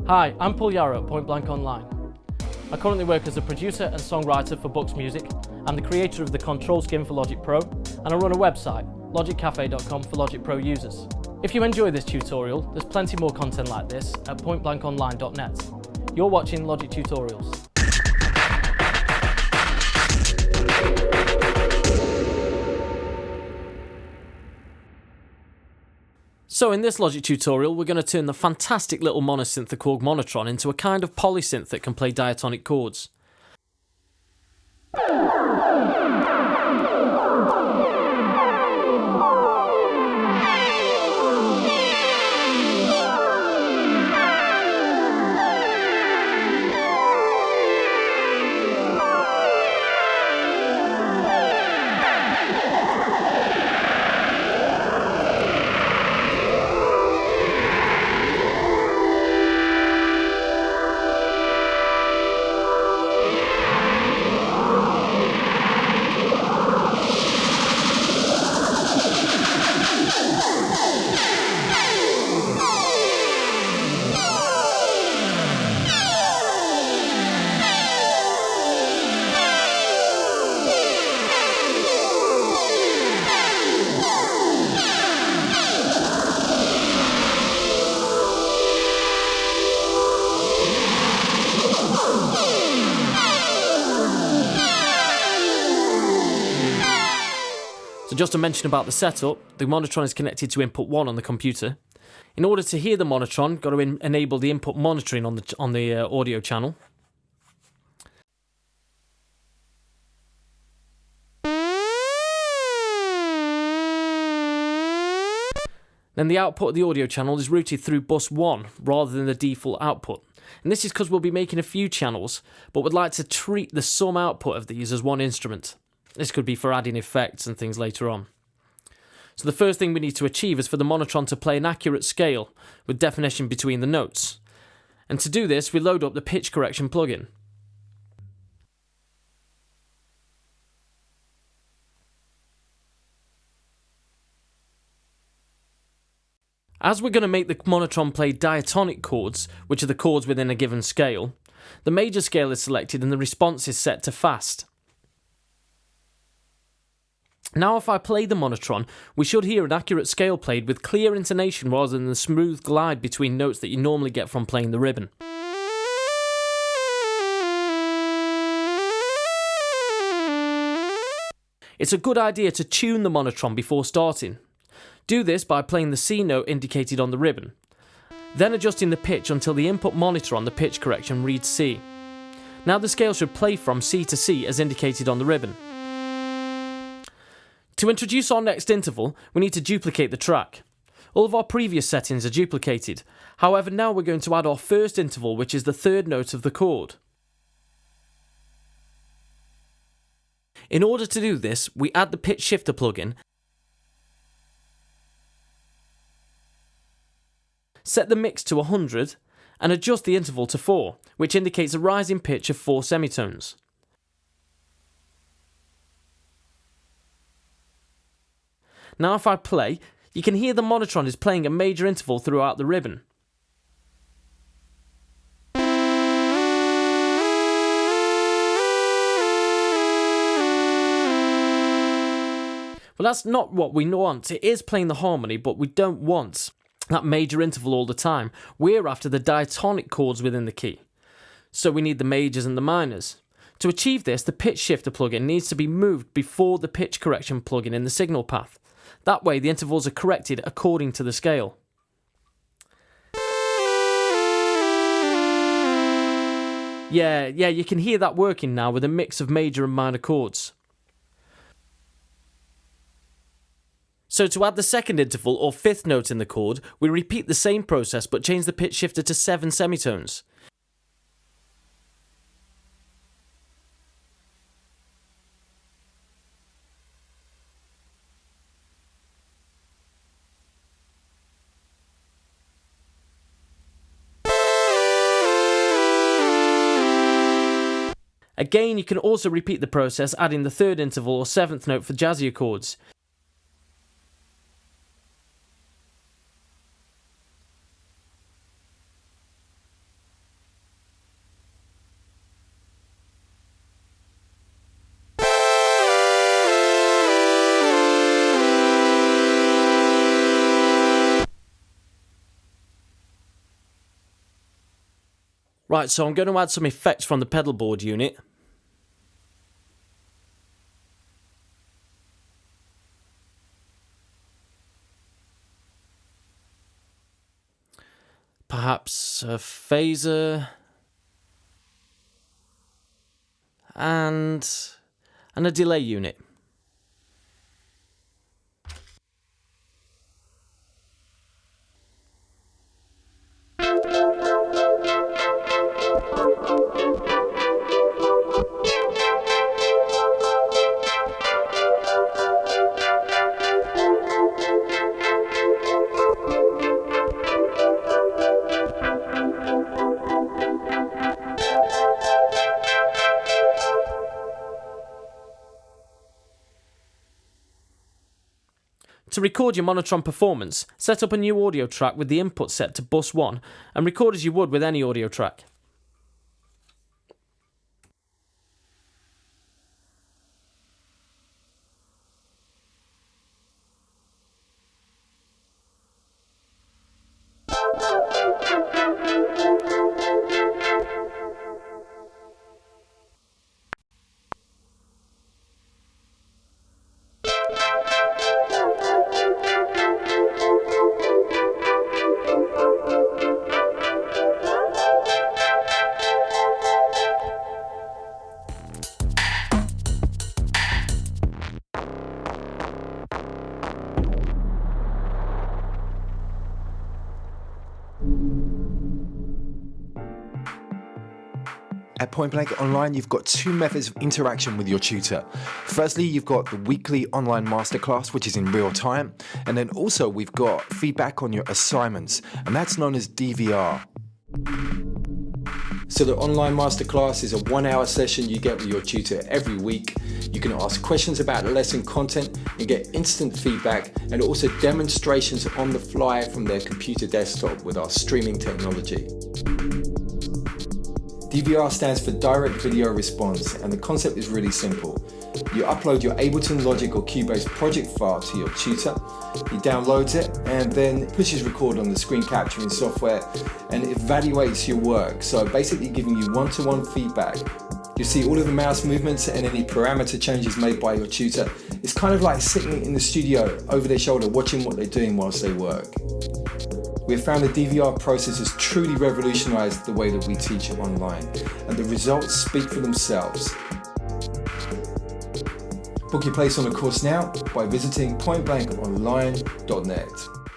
Hi, I'm Paul Yarrow at Point Blank Online. I currently work as a producer and songwriter for Bucks Music. I'm the creator of the control scheme for Logic Pro, and I run a website, logiccafe.com, for Logic Pro users. If you enjoy this tutorial, there's plenty more content like this at pointblankonline.net. You're watching Logic Tutorials. So in this Logic tutorial, we're going to turn the fantastic little monosynth, the Korg Monotron, into a kind of polysynth that can play diatonic chords. So just to mention about the setup, the Monotron is connected to input 1 on the computer. In order to hear the Monotron, got to enable the input monitoring on the audio channel. Then the output of the audio channel is routed through bus 1 rather than the default output. And this is because we'll be making a few channels, but would like to treat the sum output of these as one instrument. This could be for adding effects and things later on. So the first thing we need to achieve is for the Monotron to play an accurate scale with definition between the notes. And to do this, we load up the pitch correction plugin. As we're going to make the Monotron play diatonic chords, which are the chords within a given scale, the major scale is selected and the response is set to fast. Now if I play the Monotron, we should hear an accurate scale played with clear intonation rather than the smooth glide between notes that you normally get from playing the ribbon. It's a good idea to tune the Monotron before starting. Do this by playing the C note indicated on the ribbon, then adjusting the pitch until the input monitor on the pitch correction reads C. Now the scale should play from C to C as indicated on the ribbon. To introduce our next interval, we need to duplicate the track. All of our previous settings are duplicated. However, now we're going to add our first interval, which is the third note of the chord. In order to do this, we add the pitch shifter plugin, set the mix to 100, and adjust the interval to 4, which indicates a rising pitch of 4 semitones. Now if I play, you can hear the Monotron is playing a major interval throughout the ribbon. Well, that's not what we want. It is playing the harmony, but we don't want that major interval all the time. We're after the diatonic chords within the key. So we need the majors and the minors. To achieve this, the pitch shifter plugin needs to be moved before the pitch correction plugin in the signal path. That way the intervals are corrected according to the scale. Yeah, you can hear that working now with a mix of major and minor chords. So to add the second interval or fifth note in the chord, we repeat the same process but change the pitch shifter to 7 semitones. Again, you can also repeat the process, adding the third interval or seventh note for jazzier chords. Right, so I'm going to add some effects from the pedal board unit. Perhaps a phaser and a delay unit. To record your Monotron performance, set up a new audio track with the input set to bus 1 and record as you would with any audio track. At Point Blank Online, you've got two methods of interaction with your tutor. Firstly, you've got the weekly online masterclass, which is in real time. And then also we've got feedback on your assignments, and that's known as DVR. So the online masterclass is a 1-hour session you get with your tutor every week. You can ask questions about the lesson content and get instant feedback, and also demonstrations on the fly from their computer desktop with our streaming technology. DVR stands for Direct Video Response, and the concept is really simple. You upload your Ableton Logic or Cubase project file to your tutor, he downloads it and then pushes record on the screen capturing software and evaluates your work, so basically giving you one-to-one feedback. You see all of the mouse movements and any parameter changes made by your tutor. It's kind of like sitting in the studio over their shoulder watching what they're doing whilst they work. We have found the DVR process has truly revolutionized the way that we teach online, and the results speak for themselves. Book your place on a course now by visiting pointblankonline.net.